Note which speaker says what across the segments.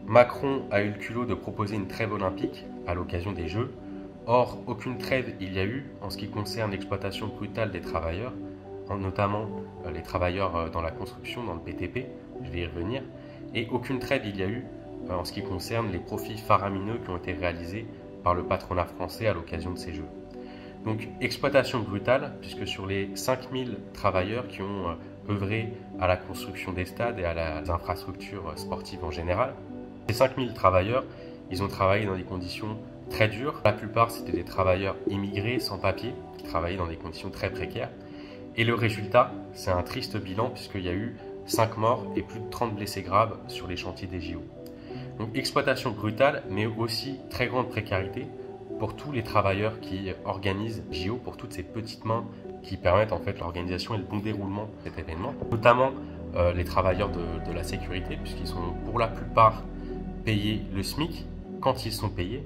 Speaker 1: Macron a eu le culot de proposer une trêve olympique à l'occasion des Jeux. Or, aucune trêve il y a eu en ce qui concerne l'exploitation brutale des travailleurs, notamment les travailleurs dans la construction, dans le BTP, je vais y revenir, et aucune trêve il y a eu en ce qui concerne les profits faramineux qui ont été réalisés par le patronat français à l'occasion de ces Jeux. Donc, exploitation brutale, puisque sur les 5000 travailleurs qui ont œuvré à la construction des stades et à les infrastructures sportives en général, ces 5000 travailleurs, ils ont travaillé dans des conditions très dures. La plupart, c'était des travailleurs immigrés, sans papier, qui travaillaient dans des conditions très précaires. Et le résultat, c'est un triste bilan, puisqu'il y a eu 5 morts et plus de 30 blessés graves sur les chantiers des JO. Donc, exploitation brutale, mais aussi très grande précarité pour tous les travailleurs qui organisent JO, pour toutes ces petites mains qui permettent en fait l'organisation et le bon déroulement de cet événement, notamment les travailleurs de la sécurité, puisqu'ils sont pour la plupart payés le SMIC quand ils sont payés,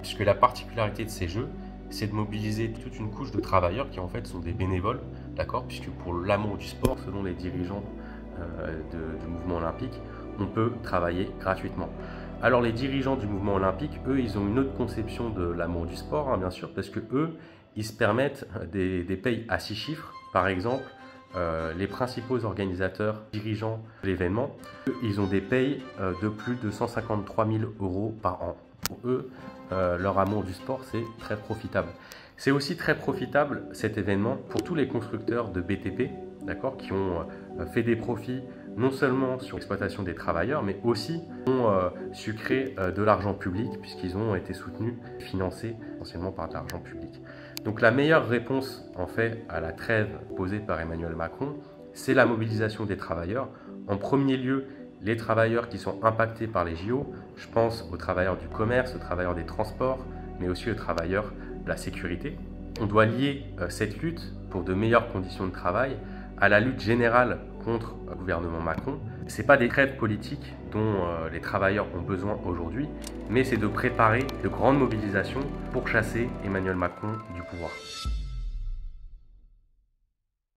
Speaker 1: puisque la particularité de ces Jeux, c'est de mobiliser toute une couche de travailleurs qui en fait sont des bénévoles, d'accord, puisque pour l'amour du sport, selon les dirigeants du mouvement olympique, on peut travailler gratuitement. Alors les dirigeants du mouvement olympique, eux, ils ont une autre conception de l'amour du sport, hein, bien sûr, parce que eux, ils se permettent des payes à 6 chiffres. Par exemple, les principaux organisateurs, dirigeants de l'événement, ils ont des payes de plus de 153 000 € par an. Pour eux, leur amour du sport, c'est très profitable. C'est aussi très profitable cet événement pour tous les constructeurs de BTP, d'accord, qui ont fait des profits non seulement sur l'exploitation des travailleurs, mais aussi ont sucré de l'argent public, puisqu'ils ont été soutenus, financés essentiellement par de l'argent public. Donc la meilleure réponse en fait à la trêve posée par Emmanuel Macron, c'est la mobilisation des travailleurs. En premier lieu, les travailleurs qui sont impactés par les JO, je pense aux travailleurs du commerce, aux travailleurs des transports, mais aussi aux travailleurs de la sécurité. On doit lier cette lutte pour de meilleures conditions de travail à la lutte générale contre le gouvernement Macron. Ce n'est pas des trêves politiques dont les travailleurs ont besoin aujourd'hui, mais c'est de préparer de grandes mobilisations pour chasser Emmanuel Macron du pouvoir.